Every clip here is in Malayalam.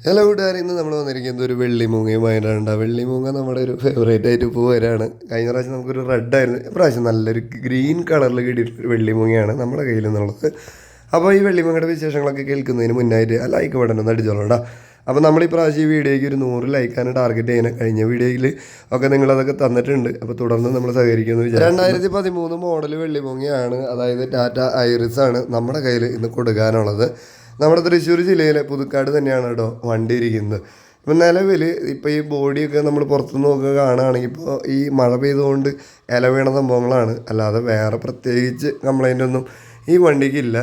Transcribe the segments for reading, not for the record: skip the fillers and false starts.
ഹലോ കൂട്ടുകാർ, ഇന്ന് നമ്മൾ വന്നിരിക്കുന്നത് ഒരു വെള്ളിമൂങ്ങയുമായിട്ടാണ്. വെള്ളിമൂങ്ങ നമ്മുടെ ഒരു ഫേവറേറ്റ് ആയിട്ട് ഇപ്പോൾ വരാണ്. കഴിഞ്ഞ പ്രാവശ്യം നമുക്കൊരു റെഡ് ആയിരുന്നു, ഇപ്രാവശ്യം നല്ലൊരു ഗ്രീൻ കളറിൽ കിട്ടിയിട്ടുള്ള വെള്ളിമൂങ്ങയാണ് നമ്മുടെ കയ്യിൽ നിന്നുള്ളത്. അപ്പോൾ ഈ വെള്ളിമൂങ്ങയുടെ വിശേഷങ്ങളൊക്കെ കേൾക്കുന്നതിന് മുന്നായിട്ട് ആ ലൈക്ക് ബട്ടൺ ഒന്ന് അടിച്ചോളൂടാ. അപ്പോൾ നമ്മൾ ഈ പ്രാവശ്യം ഈ വീഡിയോയ്ക്ക് ഒരു 100 ലൈക്കാണ് ടാർഗറ്റ് ചെയ്യുന്നത്. കഴിഞ്ഞ വീഡിയോയിൽ ഒക്കെ നിങ്ങളതൊക്കെ തന്നിട്ടുണ്ട്. അപ്പോൾ തുടർന്ന് നമ്മൾ സഹകരിക്കുമെന്ന് വിചാരിച്ചു. 2013 മോഡൽ വെള്ളിമൂങ്ങയാണ്, അതായത് ടാറ്റ ഐറിസ് ആണ് നമ്മുടെ കയ്യിൽ ഇന്ന് കൊടുക്കാനുള്ളത്. നമ്മുടെ തൃശ്ശൂർ ജില്ലയിലെ പുതുക്കാട് തന്നെയാണ് കേട്ടോ വണ്ടി ഇരിക്കുന്നത്. ഇപ്പം നിലവിൽ ഇപ്പോൾ ഈ ബോഡിയൊക്കെ നമ്മൾ പുറത്തുനിന്ന് നോക്കുക കാണുകയാണെങ്കിൽ ഇപ്പോൾ ഈ മഴ പെയ്തുകൊണ്ട് ഇല വീണ സംഭവങ്ങളാണ്, അല്ലാതെ വേറെ പ്രത്യേകിച്ച് കംപ്ലൈൻ്റ് ഒന്നും ഈ വണ്ടിക്കില്ല.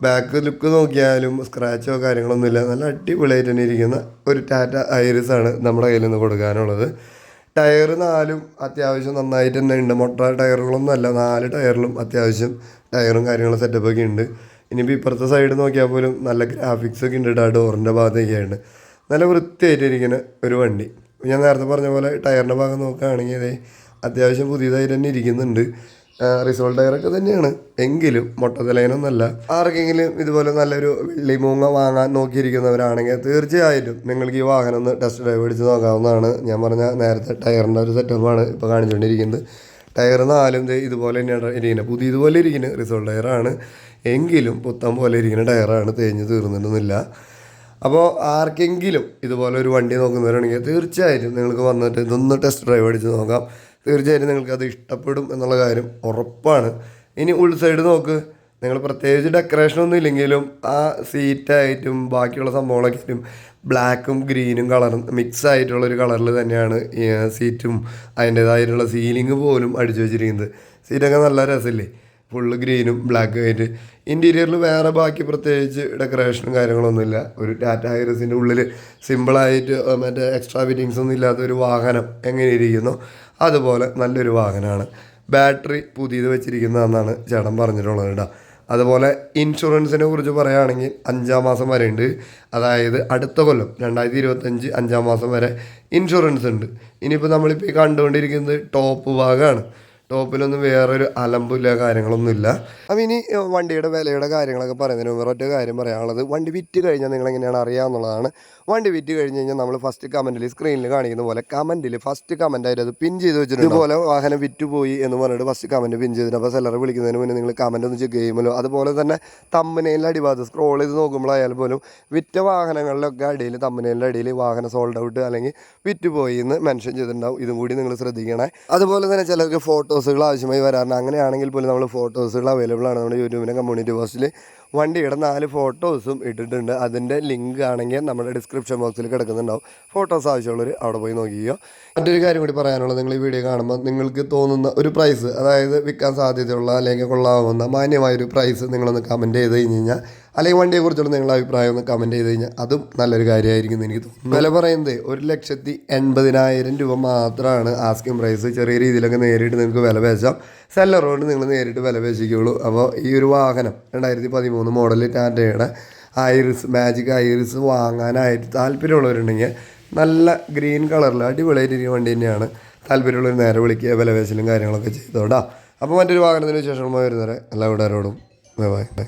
ബാക്ക് ലുക്ക് നോക്കിയാലും സ്ക്രാച്ചോ കാര്യങ്ങളൊന്നുമില്ല. നല്ല അടിപൊളിയായിട്ട് തന്നെ ഇരിക്കുന്ന ഒരു ടാറ്റ ഐറിസ് ആണ് നമ്മുടെ കയ്യിൽ നിന്ന് കൊടുക്കാനുള്ളത്. ടയർ 4 അത്യാവശ്യം നന്നായിട്ട് തന്നെ ഉണ്ട്. മൊട്ട ടയറുകളൊന്നും അല്ല, 4 ടയറിലും അത്യാവശ്യം ടയറും കാര്യങ്ങളും സെറ്റപ്പൊക്കെ ഉണ്ട്. ഇനിയിപ്പോൾ ഇപ്പുറത്തെ സൈഡ് നോക്കിയാൽ പോലും നല്ല ഗ്രാഫിക്സൊക്കെ ഉണ്ട് കേട്ടോ. ഡോറിൻ്റെ ഭാഗത്തേക്കായിട്ട് നല്ല വൃത്തിയായിട്ടിരിക്കുന്ന ഒരു വണ്ടി. ഞാൻ നേരത്തെ പറഞ്ഞ പോലെ ടയറിൻ്റെ ഭാഗം നോക്കുകയാണെങ്കിൽ അതെ അത്യാവശ്യം പുതിയതായിട്ട് തന്നെ ഇരിക്കുന്നുണ്ട്. റിസോൾട്ട് ടയറൊക്കെ തന്നെയാണ്, എങ്കിലും മൊട്ടത്തലേനൊന്നല്ല. ആർക്കെങ്കിലും ഇതുപോലെ നല്ലൊരു വെള്ളിമൂങ്ങ വാങ്ങാൻ നോക്കിയിരിക്കുന്നവരാണെങ്കിൽ തീർച്ചയായിട്ടും നിങ്ങൾക്ക് ഈ വാഹനം ഒന്ന് ടെസ്റ്റ് ഡ്രൈവ് അടിച്ച് നോക്കാവുന്നതാണ്. ഞാൻ പറഞ്ഞ നേരത്തെ ടയറിൻ്റെ ഒരു സെറ്റപ്പാണ് ഇപ്പോൾ കാണിച്ചുകൊണ്ടിരിക്കുന്നത്. ടയർ 4 ഇതുപോലെ തന്നെയാണ് ഇരിക്കുന്നത്, പുതിയതുപോലെ ഇരിക്കുന്നത് റിസോൾട്ട് ടയറാണ്, എങ്കിലും പുത്തൻ പോലെ ഇരിക്കുന്ന ടയറാണ്, തേഞ്ഞ് തീർന്നിട്ടൊന്നുമില്ല. അപ്പോൾ ആർക്കെങ്കിലും ഇതുപോലെ ഒരു വണ്ടി നോക്കുന്നവരാണെങ്കിൽ തീർച്ചയായിട്ടും നിങ്ങൾക്ക് വന്നിട്ട് ഇതൊന്ന് ടെസ്റ്റ് ഡ്രൈവ് അടിച്ച് നോക്കാം. തീർച്ചയായിട്ടും നിങ്ങൾക്കത് ഇഷ്ടപ്പെടും എന്നുള്ള കാര്യം ഉറപ്പാണ്. ഇനി ഉൾസൈഡ് നോക്ക്, നിങ്ങൾ പ്രത്യേകിച്ച് ഡെക്കറേഷനൊന്നും ഇല്ലെങ്കിലും ആ സീറ്റായിട്ടും ബാക്കിയുള്ള സംഭവങ്ങളൊക്കെ ആയിട്ടും ബ്ലാക്കും ഗ്രീനും കളറും മിക്സ് ആയിട്ടുള്ളൊരു കളറിൽ തന്നെയാണ് സീറ്റും അതിൻ്റേതായിട്ടുള്ള സീലിംഗ് പോലും അടിച്ചു വെച്ചിരിക്കുന്നത്. സീറ്റൊക്കെ നല്ല രസമില്ലേ, ഫുള്ള് ഗ്രീനും ബ്ലാക്കും ആയിട്ട്. ഇൻറ്റീരിയറിൽ വേറെ ബാക്കി പ്രത്യേകിച്ച് ഡെക്കറേഷനും കാര്യങ്ങളൊന്നുമില്ല. ഒരു ടാറ്റ ഐറിസിൻ്റെ ഉള്ളിൽ സിമ്പിളായിട്ട് മറ്റേ എക്സ്ട്രാ ഫിറ്റിങ്സ് ഒന്നും ഇല്ലാത്തൊരു വാഹനം എങ്ങനെ ഇരിക്കുന്നോ അതുപോലെ നല്ലൊരു വാഹനമാണ്. ബാറ്ററി പുതിയത് വെച്ചിരിക്കുന്നതെന്നാണ് ചേട്ടൻ പറഞ്ഞിട്ടുള്ളത് കേട്ടോ. അതുപോലെ ഇൻഷുറൻസിനെ കുറിച്ച് പറയുകയാണെങ്കിൽ 5-ാം മാസം വരെ ഉണ്ട്. അതായത് അടുത്ത കൊല്ലം 2025 5-ാം മാസം വരെ ഇൻഷുറൻസ് ഉണ്ട്. ഇനിയിപ്പോൾ നമ്മളിപ്പോൾ ഈ കണ്ടുകൊണ്ടിരിക്കുന്നത് ടോപ്പ് ഭാഗമാണ്. ടോപ്പിലൊന്നും വേറൊരു അലമ്പില്ല, കാര്യങ്ങളൊന്നുമില്ല. അപ്പം ഇനി വണ്ടിയുടെ വിലയുടെ കാര്യങ്ങളൊക്കെ പറയുന്നതിന് മുമ്പ് ഒറ്റ കാര്യം പറയാനുള്ളത്, വണ്ടി വിറ്റ് കഴിഞ്ഞാൽ നിങ്ങളെങ്ങനെയാണ് അറിയാമെന്നുള്ളതാണ്. വണ്ടി വിറ്റ് കഴിഞ്ഞ് കഴിഞ്ഞാൽ നമ്മൾ ഫസ്റ്റ് കമൻറ്റിൽ സ്ക്രീനിൽ കാണിക്കുന്ന പോലെ കമൻറ്റിൽ ഫസ്റ്റ് കമൻറ്റായിട്ട് അത് പിൻ ചെയ്ത് വെച്ചിട്ടുണ്ട്. ഇതുപോലെ വാഹനം വിറ്റുപോയി എന്ന് പറഞ്ഞിട്ട് ഫസ്റ്റ് കമൻറ്റ് പിൻ ചെയ്തിട്ട് അപ്പോൾ സെല്ലർ വിളിക്കുന്നതിന് മുന്നേ നിങ്ങൾ കമൻറ്റ് ഒന്ന് ചെക്ക് ചെയ്യുമല്ലോ. അതുപോലെ തന്നെ തമ്പനയിലെ അടിഭാഗത്ത് സ്ക്രോൾ ചെയ്ത് നോക്കുമ്പോഴായാലും പോലും വിറ്റ വാഹനങ്ങളിലൊക്കെ അടിയിൽ തമ്പനയിലെ അടിയിൽ വാഹനം സോൾഡ് ഔട്ട് അല്ലെങ്കിൽ വിറ്റുപോയി എന്ന് മെൻഷൻ ചെയ്തിട്ടുണ്ടാവും. ഇതും കൂടി നിങ്ങൾ ശ്രദ്ധിക്കണേ. അതുപോലെ തന്നെ ചിലർക്ക് ഫോട്ടോസുകൾ ആവശ്യമായി വരാറുണ്ട്. അങ്ങനെയാണെങ്കിൽ പോലും നമ്മൾ ഫോട്ടോസുകൾ അവൈലബിൾ ആണ് നമ്മുടെ യൂട്യൂബിൻ്റെ കമ്മ്യൂണിറ്റി പോസ്റ്റിൽ. വണ്ടിയുടെ 4 ഫോട്ടോസും ഇട്ടിട്ടുണ്ട്. അതിൻ്റെ ലിങ്ക് ആണെങ്കിൽ നമ്മുടെ ഡിസ്ക്രിപ്ഷൻ ബോക്സിൽ കിടക്കുന്നുണ്ടാവും. ഫോട്ടോസ് ആവശ്യമുള്ളവർ അവിടെ പോയി നോക്കിയോ. മറ്റൊരു കാര്യം കൂടി പറയാനുള്ളത്, നിങ്ങൾ ഈ വീഡിയോ കാണുമ്പോൾ നിങ്ങൾക്ക് തോന്നുന്ന ഒരു പ്രൈസ്, അതായത് വിൽക്കാൻ സാധ്യതയുള്ള അല്ലെങ്കിൽ കൊള്ളാവുന്ന മാന്യമായൊരു പ്രൈസ് നിങ്ങളൊന്ന് കമൻറ്റ് ചെയ്ത് കഴിഞ്ഞ് കഴിഞ്ഞാൽ, അല്ലെങ്കിൽ വണ്ടിയെക്കുറിച്ചുള്ള നിങ്ങളുടെ അഭിപ്രായം ഒന്ന് കമൻറ്റ് ചെയ്ത് കഴിഞ്ഞാൽ അതും നല്ലൊരു കാര്യമായിരിക്കും എന്ന് എനിക്ക് തോന്നുന്നു. വില പറയുന്നത് 1,80,000 രൂപ മാത്രമാണ് ആസ്കിങ് പ്രൈസ്. ചെറിയ രീതിയിലൊക്കെ നേരിട്ട് നിങ്ങൾക്ക് വില പേശാം. സെല്ലറോട് നിങ്ങൾ നേരിട്ട് വില പേശിക്കുള്ളൂ. അപ്പോൾ ഈ ഒരു വാഹനം 2013 മോഡൽ ടാറ്റയുടെ ഐറിസ്, മാജിക് ഐറിസ് വാങ്ങാനായിട്ട് താല്പര്യമുള്ളവരുണ്ടെങ്കിൽ നല്ല ഗ്രീൻ കളറിൽ അടിപൊളിയായിട്ടിരിക്കുന്ന വണ്ടി തന്നെയാണ്. താല്പര്യമുള്ളവർ നേരെ വിളിക്കുക, വില പേശലും കാര്യങ്ങളൊക്കെ ചെയ്തോടാ. അപ്പോൾ മറ്റൊരു വാഹനത്തിന് വിശേഷമായി വരുന്നവരെ എല്ലാ കൂട്ടുകാരോടും ബൈ ബൈ.